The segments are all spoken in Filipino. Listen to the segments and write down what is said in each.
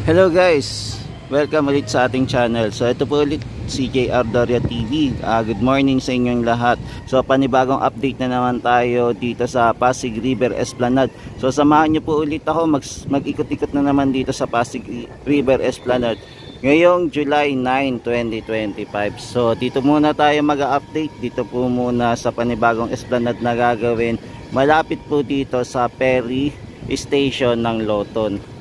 Hello guys, welcome ulit sa ating channel. So ito po ulit si JR Doria TV. Good morning sa inyong lahat. So panibagong update na naman tayo dito sa Pasig River Esplanade. So samahan niyo po ulit ako mag-ikot-ikot na naman dito sa Pasig River Esplanade ngayong July 9, 2025. So dito muna tayo mag-update. Dito po muna sa panibagong Esplanade na gagawin. Malapit po dito sa Ferry Station ng Loton.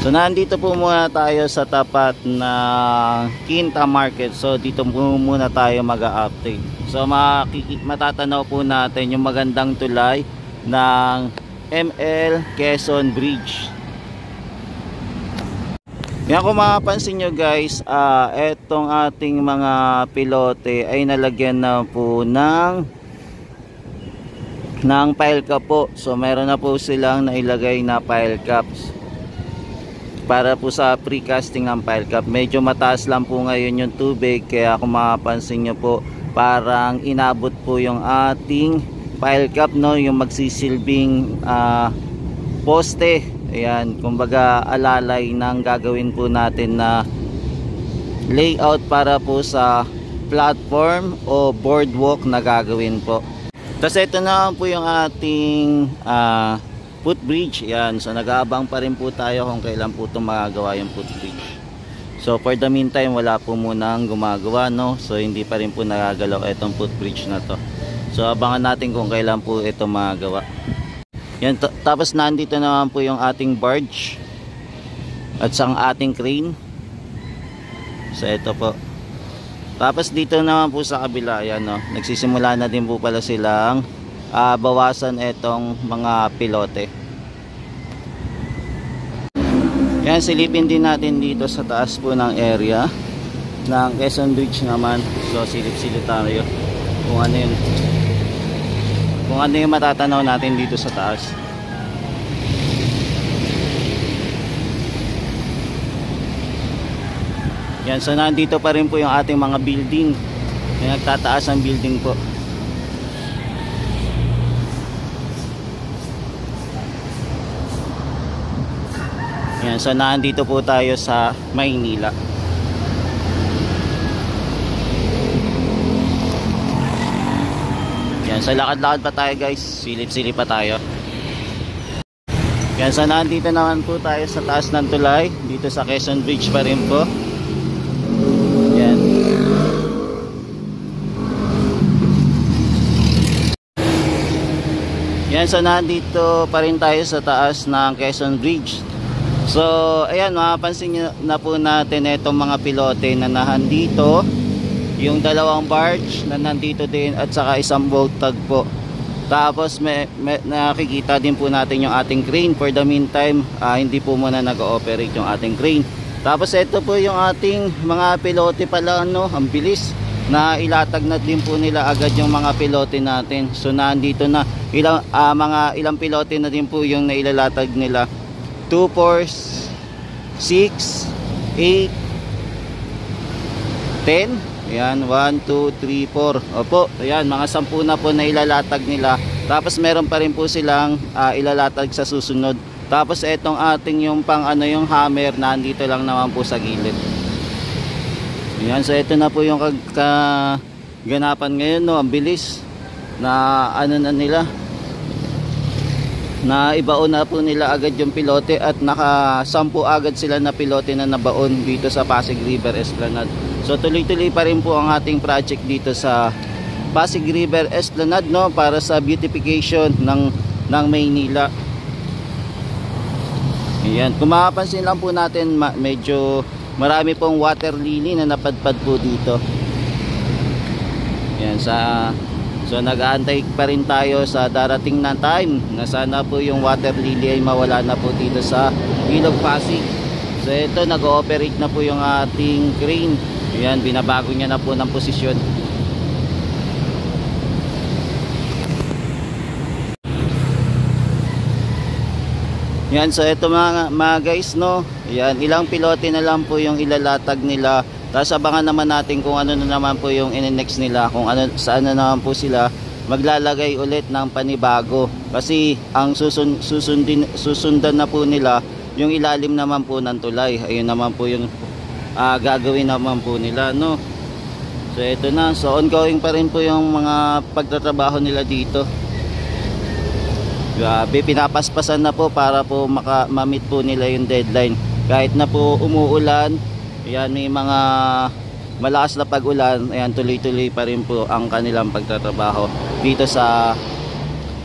So nandito po muna tayo sa tapat ng Quinta Market. So dito po muna tayo mag-update. So matatanaw po natin yung magandang tulay ng ML Quezon Bridge. Yan, kung mapapansin nyo guys, etong ating mga pilote ay nalagyan na po ng pile cap po. So meron na po silang nailagay na pile caps para po sa precasting ng pile cap. Medyo mataas lang po ngayon yung tubig, kaya kung mapapansin nyo po, parang inabot po yung ating pile cap, no? Yung magsisilbing poste. Ayan, kumbaga alalay ng gagawin po natin na layout para po sa platform o boardwalk na gagawin po. Tapos ito na po yung ating footbridge. Yan, so nag-aabang pa rin po tayo kung kailan po ito magagawa yung footbridge. So for the meantime, wala po munang gumagawa, no? So hindi pa rin po nagagalaw itong footbridge na to. So abangan natin kung kailan po ito magagawa. Yan, tapos nandito naman po yung ating barge at sang ating crane. So ito po. Tapos dito naman po sa kabila, yan, no? Nagsisimula na din po pala silang bawasan itong mga pilote. Yan, silipin din natin dito sa taas po ng area ng Quezon Bridge naman. So silip-silip tayo kung ano yung matatanaw natin dito sa taas. Yan, so nandito pa rin po yung ating mga building. Yung nagtataas ang building po. Yan, so nandito po tayo sa Maynila. Yan, so lakad-lakad pa tayo guys. Silip-silip pa tayo. Yan, so nandito naman po tayo sa taas ng tulay. Dito sa Quezon Bridge pa rin po. Yan. Yan, so nandito pa rin tayo sa taas ng Quezon Bridge. So ayan, mapapansin nyo na po natin itong mga pilote na nandito, yung dalawang barge na nandito din, at saka isang boat tug po. Tapos nakikita din po natin yung ating crane. For the meantime, hindi po muna nag-ooperate yung ating crane. Tapos ito po yung ating mga pilote pala, no? Ang bilis na ilatag na din po nila agad yung mga pilote natin. So nandito na ilang pilote na din po yung nailalatag nila. 2, 4, 6, 8, 10. Ayan, 1, 2, 3, 4. Opo, ayan, mga 10 na po na ilalatag nila. Tapos meron pa rin po silang ilalatag sa susunod. Tapos etong ating yung yung hammer, nandito lang naman po sa gilid. Ayan, so ito na po yung kaganapan ngayon, no? Ang bilis na na nila, na ibaon na po nila agad yung pilote, at naka-10 agad sila na pilote na nabaon dito sa Pasig River Esplanade. So tuloy-tuloy pa rin po ang ating project dito sa Pasig River Esplanade, no, para sa beautification ng Maynila. Ayan, kung mapapansin lang po natin, medyo marami pong water lily na napadpad po dito. Ayan, so nag-aantay pa rin tayo sa darating na time na sana po yung water lily ay mawala na po dito sa Ilog Pasig. So ito, nag-ooperate na po yung ating crane. Ayan, binabago niya na po ng posisyon. Yan, so ito mga guys, no. Ayan, ilang pilote na lang po yung ilalatag nila. Tapos abangan naman natin kung ano na naman po yung in-next nila, kung ano, saan na naman po sila maglalagay ulit ng panibago. Kasi ang susundan na po nila yung ilalim naman po ng tulay. Ayun naman po yung gagawin naman po nila, no. So ito na, so ongoing pa rin po yung mga pagtatrabaho nila dito. Grabe, pinapaspasan na po para po ma-meet po nila yung deadline. Kahit na po umuulan, ayan, may mga malakas na pag-ulan, ayan, tuloy-tuloy pa rin po ang kanilang pagtatrabaho dito sa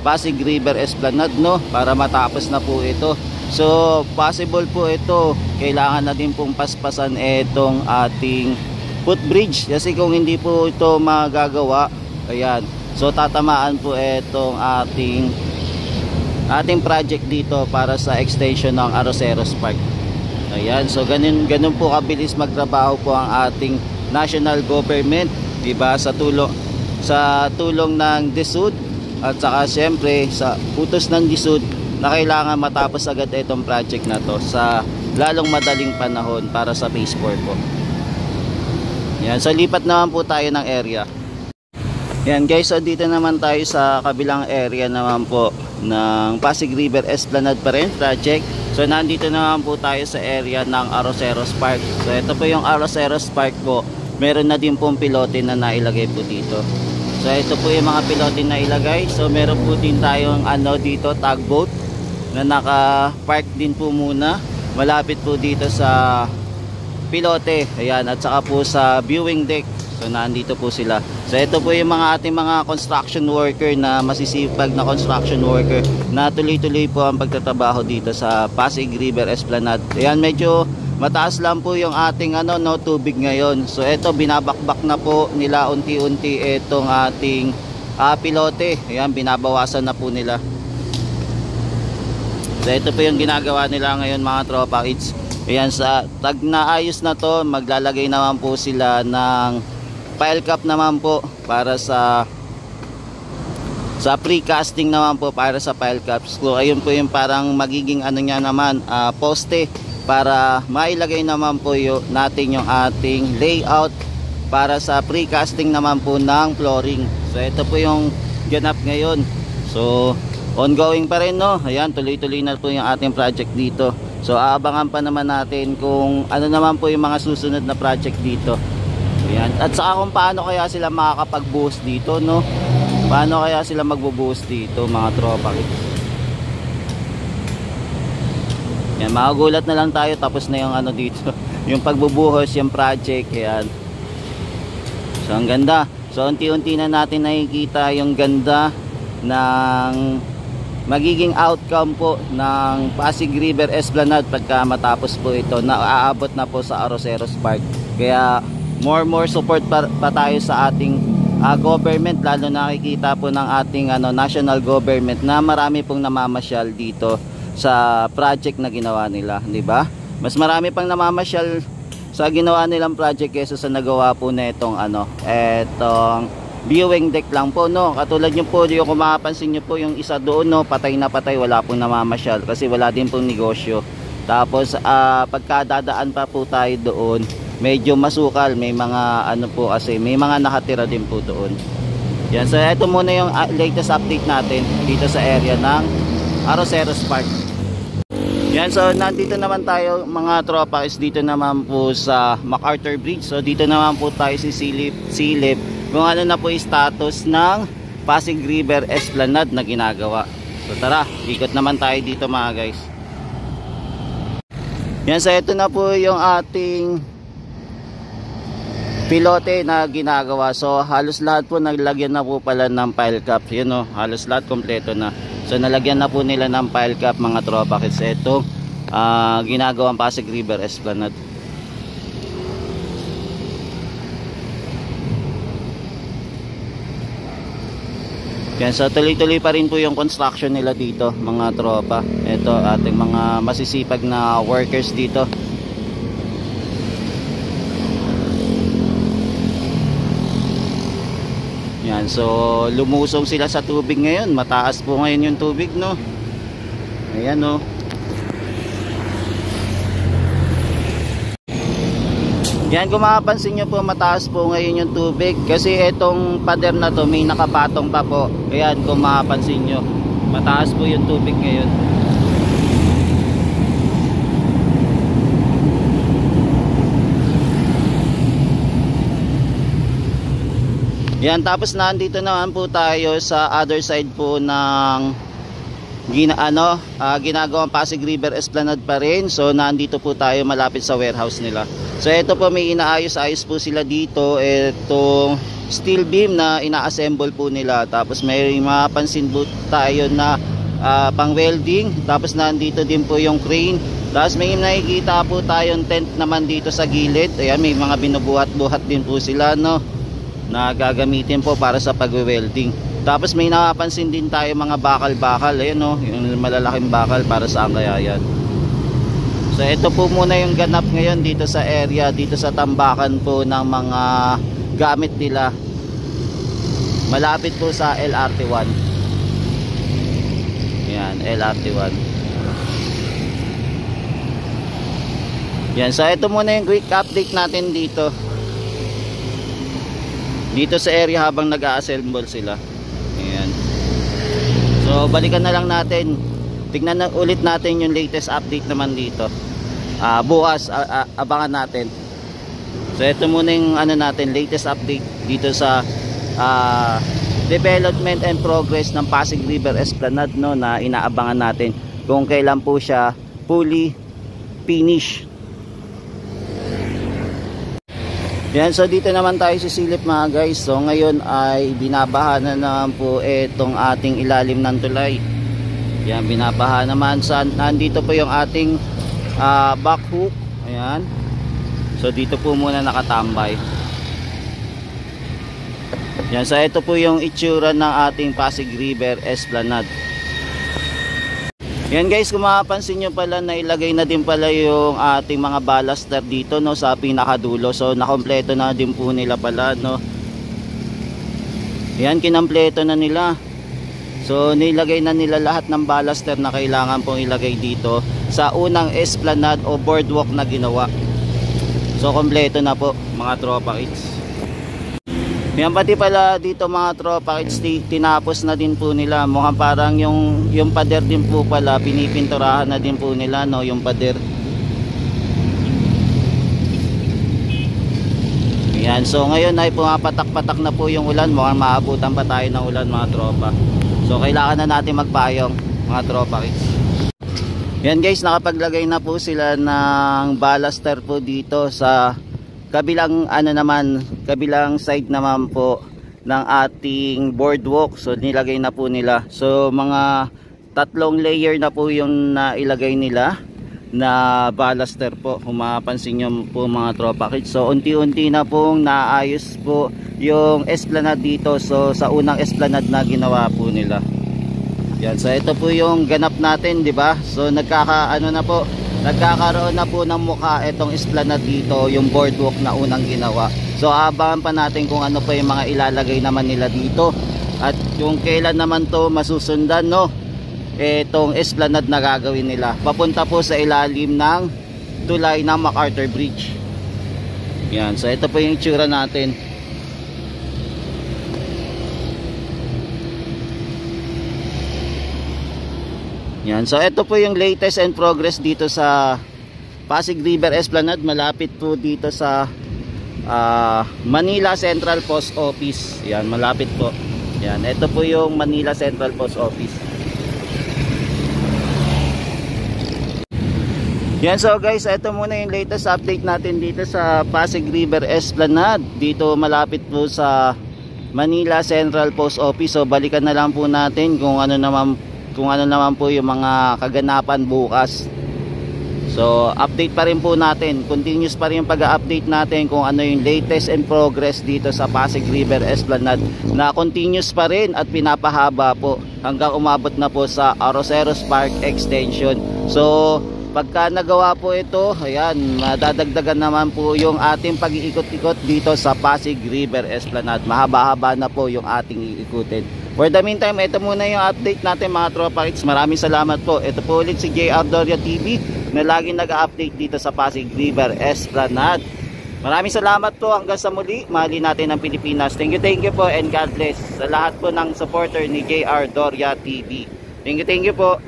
Pasig River Esplanade, no, para matapos na po ito. So possible po ito, kailangan na din pong paspasan itong ating footbridge, kasi kung hindi po ito magagawa, ayan, so tatamaan po itong ating project dito para sa extension ng Arroceros Park. Ayan, so ganun po kabilis magtrabaho po ang ating national government, diba, sa tulong ng DSUD at saka siyempre sa utos ng DSUD na kailangan matapos agad itong project na to sa lalong madaling panahon para sa phase 4 po. Yan, so lipat naman po tayo ng area. Yan guys, so dito naman tayo sa kabilang area naman po ng Pasig River Esplanade pa rin project. So nandito naman po tayo sa area ng Arroceros Park. So ito po yung Arroceros Park po. Meron na din pong pilote na nailagay po dito. So ito po yung mga pilote na ilagay. So meron po din tayong dito, tugboat na naka-park din po muna malapit po dito sa pilote. Ayan, at saka po sa viewing deck. So nandito po sila. So ito po yung mga ating mga construction worker na masisipag na construction worker na tuloy-tuloy po ang pagtatrabaho dito sa Pasig River Esplanade. Ayan, medyo mataas lang po yung ating tubig ngayon. So ito, binabakbak na po nila unti-unti itong ating pilote. Ayan, binabawasan na po nila. So ito po yung ginagawa nila ngayon mga tropa kids. Ayan, sa tag na ayos na to, maglalagay naman po sila ng pile cap naman po para sa precasting naman po para sa pile caps. So ayun po yung parang magiging niya naman, poste para mailagay naman po natin yung ating layout para sa precasting naman po ng flooring. So ito po yung ganap ngayon. So ongoing pa rin, no. Ayan, tuloy-tuloy na po yung ating project dito. So aabangan pa naman natin kung ano naman po yung mga susunod na project dito. Ayan. At saka kung paano kaya sila makakapag-boost dito, no? Paano kaya sila magbo-boost dito mga tropa. Ayan, magugulat na lang tayo tapos na yung dito. Yung pagbubuhos, yung project. Ayan. So ang ganda. So unti-unti na natin nakikita yung ganda ng magiging outcome po ng Pasig River Esplanade pagka matapos po ito na aabot na po sa Arroceros Park. Kaya more support pa tayo sa ating government, lalo nakikita po ng ating national government na marami pong namamasyal dito sa project na ginawa nila, di ba? Mas marami pang namamasyal sa ginawa nilang project kaysa sa nagawa po na itong etong viewing deck lang po, no. Katulad nyo po, kung mapapansin nyo po yung isa doon, no, patay na patay, wala pong namamasyal kasi wala din pong negosyo. Tapos pagkadadaan pa po tayo doon, medyo masukal, may mga po kasi may mga nakatira din po doon. Yan, so ito muna yung latest update natin dito sa area ng Arroceros Park. Yan, so nandito naman tayo mga tropa is dito naman po sa MacArthur Bridge. So dito naman po tayo silip kung ano na po yung status ng Pasig River Esplanade na ginagawa. So tara, ikot naman tayo dito mga guys. Yan, so ito na po yung ating pilote na ginagawa. So halos lahat po naglagyan na po pala ng pile cap. Yun, no, halos lahat kompleto na. So nalagyan na po nila ng pile cap mga tropa kasi ito ginagawang Pasig River Esplanade. Yan, so tuloy-tuloy pa rin po yung construction nila dito mga tropa. Ito ating mga masisipag na workers dito. Yan, so lumusong sila sa tubig ngayon. Mataas po ngayon yung tubig, no. Ayan, no. Yan, kung mapapansin nyo po, mataas po ngayon yung tubig kasi itong pader na to may nakapatong pa po. Ayan, kung mapapansin nyo, mataas po yung tubig ngayon. Yan, tapos nandito naman po tayo sa other side po ng ginagawang Pasig River Esplanade pa rin. So nandito po tayo malapit sa warehouse nila. So ito po, may inaayos-ayos po sila dito. Itong steel beam na ina-assemble po nila. Tapos may mapapansin po tayo na pang welding. Tapos nandito din po yung crane. Tapos may nakikita po tayong tent naman dito sa gilid. Ayan, may mga binubuhat-buhat din po sila, no, na gagamitin po para sa pag-welding. Tapos may napapansin din tayo mga bakal-bakal. Ayun, no, yung malalaking bakal, para saan kaya yan. So ito po muna yung ganap ngayon dito sa area, dito sa tambakan po ng mga gamit nila. Malapit po sa LRT1. Yan, LRT1. Yan, so ito muna yung quick update natin dito. Dito sa area habang nag-a-assemble sila. Ayan. So balikan na lang natin. Tignan na ulit natin yung latest update naman dito. Bukas abangan natin. So ito muna yung natin, latest update dito sa development and progress ng Pasig River Esplanade, no, na inaabangan natin kung kailan po siya fully finish. Yan, so dito naman tayo sisilip mga guys. So ngayon ay binabaha na naman po itong ating ilalim ng tulay. Yan, binabaha naman. Nandito po yung ating back hook. Ayan. So dito po muna nakatambay. Yan, so ito po yung itsura ng ating Pasig River Esplanade. Yan guys, kung mapapansin nyo pala, nailagay na din pala yung ating mga baluster dito, no, sa pinakadulo. So nakompleto na din po nila pala, no. Yan, kinompleto na nila. So nilagay na nila lahat ng baluster na kailangan pong ilagay dito sa unang esplanade o boardwalk na ginawa. So kompleto na po mga tropa kids. Yan, pati pala dito mga tropa kids, tinapos na din po nila. Mukhang parang yung pader din po pala, pinipinturahan na din po nila, no, yung pader. Yan, so ngayon ay pumapatak-patak na po yung ulan. Mukhang maabutan pa tayo ng ulan mga tropa. So kailangan na natin magpayong mga tropa kids. Yan guys, nakapaglagay na po sila ng baluster po dito sa kabilang kabilang side naman po ng ating boardwalk. So nilagay na po nila. So mga 3 layer na po yung nailagay nila na baluster po. Kung mapapansin nyo po mga tropa kids. So unti-unti na pong naayos po yung esplanade dito. So sa unang esplanade na ginawa po nila. Yan, so ito po yung ganap natin, di ba? So nagkakaroon na po ng mukha itong esplanade dito, yung boardwalk na unang ginawa. So abangan pa natin kung ano pa yung mga ilalagay naman nila dito at yung kailan naman to masusundan, no, itong esplanade na gagawin nila papunta po sa ilalim ng tulay ng MacArthur Bridge. Yan, so ito po yung itsura natin. Yan, so ito po yung latest and progress dito sa Pasig River Esplanade. Malapit po dito sa Manila Central Post Office. Yan, malapit po. Yan, ito po yung Manila Central Post Office. Yan, so guys, ito muna yung latest update natin dito sa Pasig River Esplanade. Dito malapit po sa Manila Central Post Office. So balikan na lang po natin kung ano naman po yung mga kaganapan bukas. So update pa rin po natin, continuous pa rin yung pag-update natin kung ano yung latest and progress dito sa Pasig River Esplanade, na continuous pa rin at pinapahaba po hanggang umabot na po sa Arroceros Park Extension. So pagka nagawa po ito, ayan, madadagdagan naman po yung ating pag-iikot-ikot dito sa Pasig River Esplanade. Mahaba-haba na po yung ating iikutin. For the meantime, ito muna yung update natin mga tropa kids. Maraming salamat po. Ito po ulit si JR Doria TV na laging nag-update dito sa Pasig River Esplanade. Maraming salamat po, hanggang sa muli. Mahalin natin ang Pilipinas. Thank you po, and God bless sa lahat po ng supporter ni JR Doria TV. Thank you po.